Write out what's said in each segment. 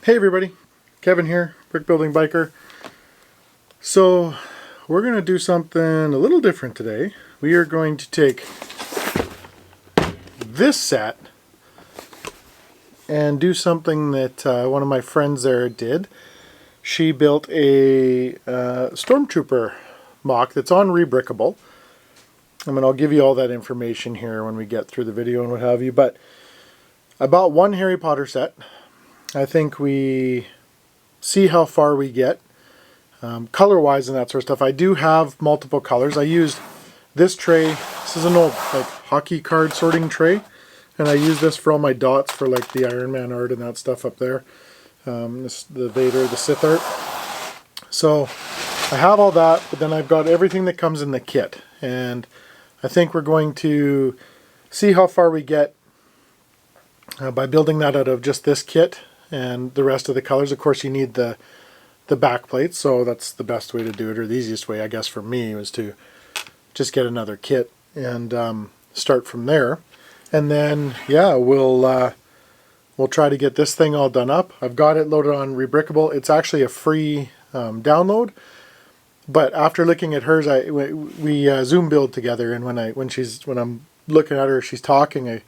Hey everybody, Kevin here, Brick Building Biker. So we're going to do something a little different today. We are going to take this set and do something that one of my friends there did. She built a Stormtrooper mock that's on Rebrickable. I mean, I'll give you all that information here when we get through the video and what have you, but I bought one Harry Potter set. I think we see how far we get color-wise and that sort of stuff. I do have multiple colors. I used this tray. This is an old hockey card sorting tray, and I use this for all my dots for like the Iron Man art and that stuff up there. The Vader, the Sith art. So I have all that, but then I've got everything that comes in the kit, and I think we're going to see how far we get by building that out of just this kit and the rest of the colors. Of course, you need the back plates, so that's the best way to do it, or the easiest way, I guess, for me, was to just get another kit and start from there. And then, yeah, we'll try to get this thing all done up. I've got it loaded on Rebrickable. It's actually a free download, but after looking at hers, we Zoom build together, and when I'm looking at her, she's talking.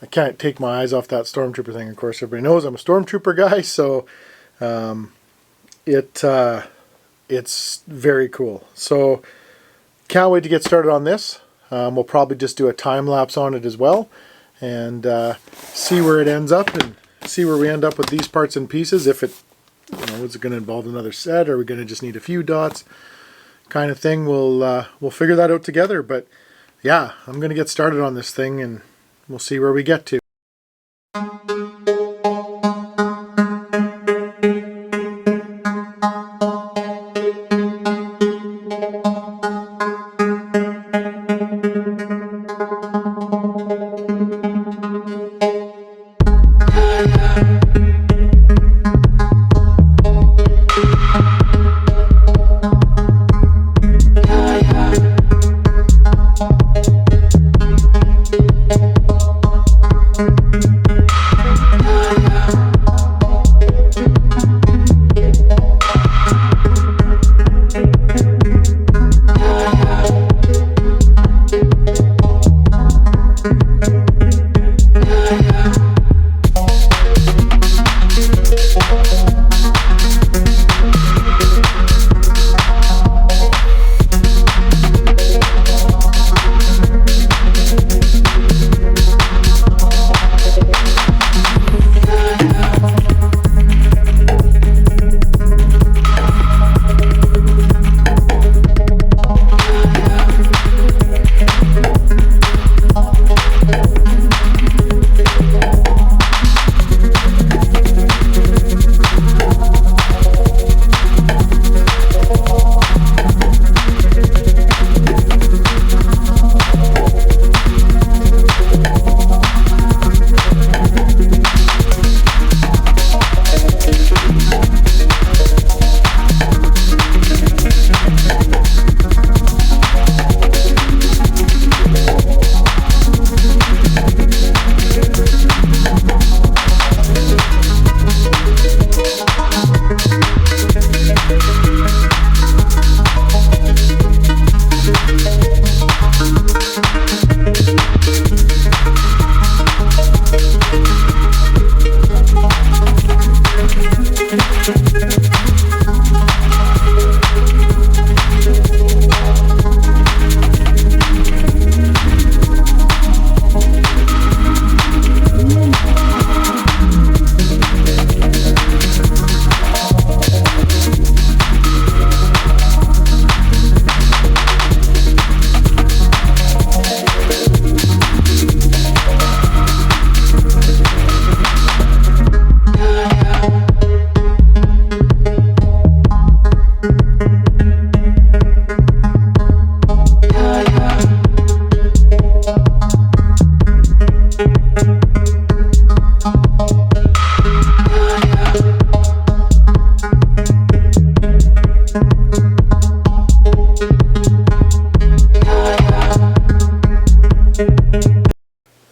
I can't take my eyes off that Stormtrooper thing. Of course, everybody knows I'm a Stormtrooper guy, so it's very cool. So can't wait to get started on this. We'll probably just do a time lapse on it as well, and see where it ends up, and see where we end up with these parts and pieces. If it, is it going to involve another set, or are we going to just need a few dots, kind of thing. We'll figure that out together. But yeah, I'm going to get started on this thing, and we'll see where we get to.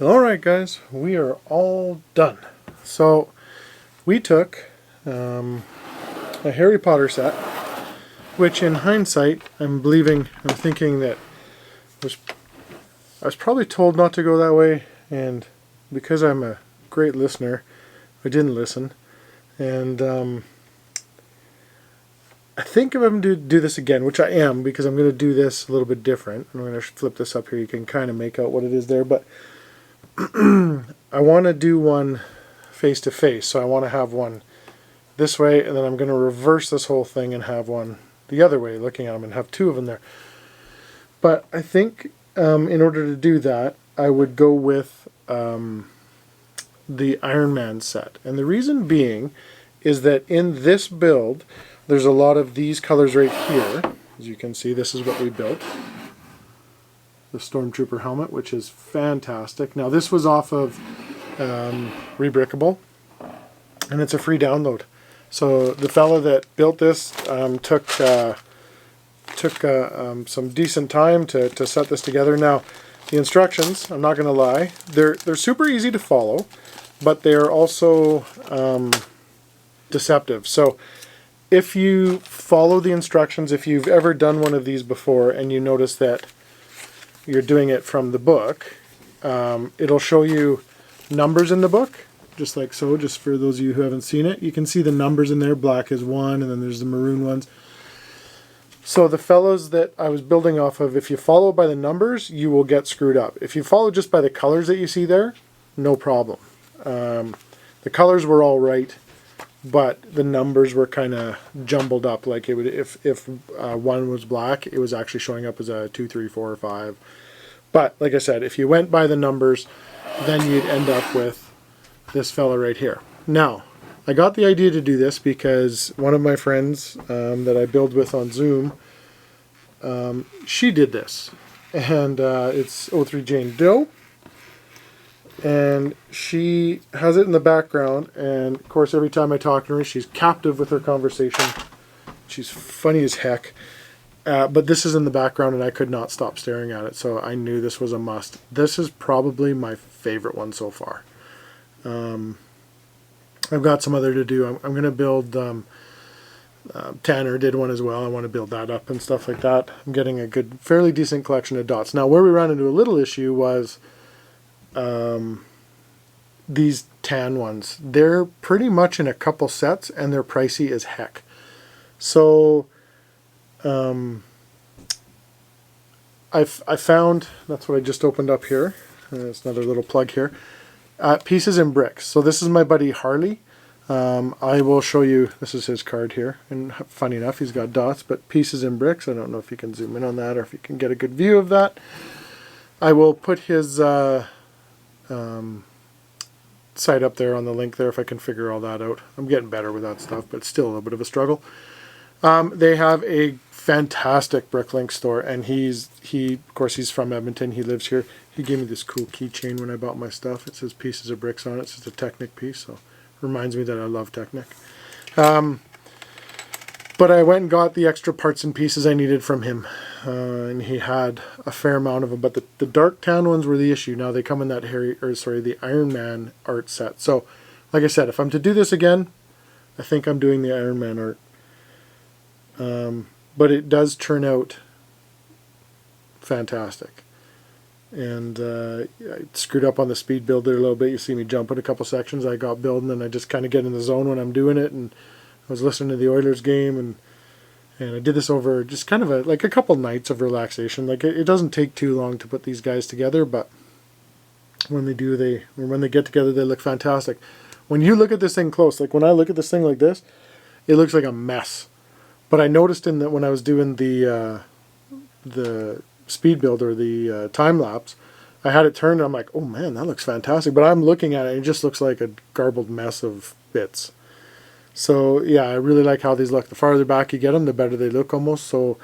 Alright guys, we are all done. So we took a Harry Potter set, which in hindsight, I'm thinking that I was probably told not to go that way, and because I'm a great listener, I didn't listen. And I think if I'm going to do this again, which I am, because I'm going to do this a little bit different. I'm going to flip this up here. You can kind of make out what it is there, but I want to do one face to face. So I want to have one this way, and then I'm going to reverse this whole thing and have one the other way, looking at them, and have two of them there. But I think in order to do that, I would go with the Iron Man set. And the reason being is that in this build, there's a lot of these colors right here. As you can see, this is what we built. The Stormtrooper helmet, which is fantastic. Now this was off of Rebrickable, and it's a free download. So the fella that built this took some decent time to set this together. Now the instructions, I'm not going to lie, they're super easy to follow, but they're also deceptive. So if you follow the instructions, if you've ever done one of these before and you notice that you're doing it from the book, it'll show you numbers in the book, just like so. Just for those of you who haven't seen it, you can see the numbers in there. Black is 1, and then there's the maroon ones. So the fellows that I was building off of, if you follow by the numbers, you will get screwed up. If you follow just by the colors that you see there, no problem. The colors were all right, but the numbers were kind of jumbled up. Like it would, if 1 was black, it was actually showing up as a 2, 3, 4, or 5. But like I said, if you went by the numbers, then you'd end up with this fella right here. Now, I got the idea to do this because one of my friends that I build with on Zoom, she did this, and it's 03 Jane Doe. And she has it in the background, and of course every time I talk to her, she's captive with her conversation. She's funny as heck. But this is in the background, and I could not stop staring at it, so I knew this was a must. This is probably my favorite one so far. I've got some other to do. I'm going to build, Tanner did one as well. I want to build that up and stuff like that. I'm getting a good, fairly decent collection of dots. Now where we ran into a little issue was these tan ones. They're pretty much in a couple sets, and they're pricey as heck. So I found, that's what I just opened up here. There's another little plug here. Pieces and Bricks. So this is my buddy Harley. I will show you, this is his card here, and funny enough he's got dots, but Pieces and Bricks. I don't know if you can zoom in on that or if you can get a good view of that. I will put his site up there on the link there if I can figure all that out. I'm getting better with that stuff, but it's still a little bit of a struggle. They have a fantastic bricklink store, and of course he's from Edmonton. He lives here. He gave me this cool keychain when I bought my stuff. It says Pieces of Bricks on it. It's just a Technic piece, so it reminds me that I love Technic. But I went and got the extra parts and pieces I needed from him, and he had a fair amount of them. But the dark tan ones were the issue. Now they come in that the Iron Man art set. So, like I said, if I'm to do this again, I think I'm doing the Iron Man art. But it does turn out fantastic. And I screwed up on the speed build there a little bit. You see me jumping a couple sections. I got building, and I just kind of get in the zone when I'm doing it. And I was listening to the Oilers game, and I did this over just kind of a couple nights of relaxation. Like it doesn't take too long to put these guys together, but when they do, when they get together, they look fantastic. When you look at this thing close, like when I look at this thing like this, it looks like a mess. But I noticed in that when I was doing the speed build or the time lapse, I had it turned, and I'm like, oh man, that looks fantastic. But I'm looking at it, and it just looks like a garbled mess of bits. So yeah, I really like how these look. The farther back you get them, the better they look almost. So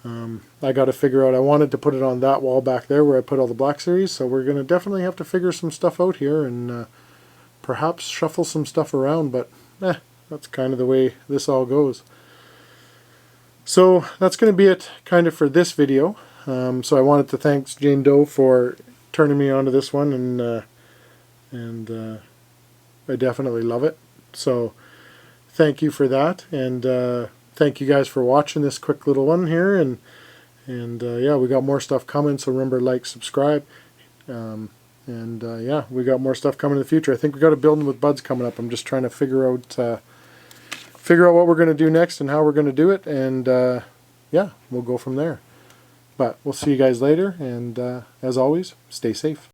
I got to figure out, I wanted to put it on that wall back there where I put all the Black Series. So we're going to definitely have to figure some stuff out here, and perhaps shuffle some stuff around. But that's kind of the way this all goes. So that's going to be it kind of for this video. So I wanted to thank Jane Doe for turning me onto this one, and I definitely love it. So thank you for that, and thank you guys for watching this quick little one here, and yeah, we got more stuff coming, so remember, like, subscribe, yeah, we got more stuff coming in the future. I think we got a Building with Buds coming up. I'm just trying to figure out what we're going to do next and how we're going to do it, and yeah, we'll go from there. But we'll see you guys later, and as always, stay safe.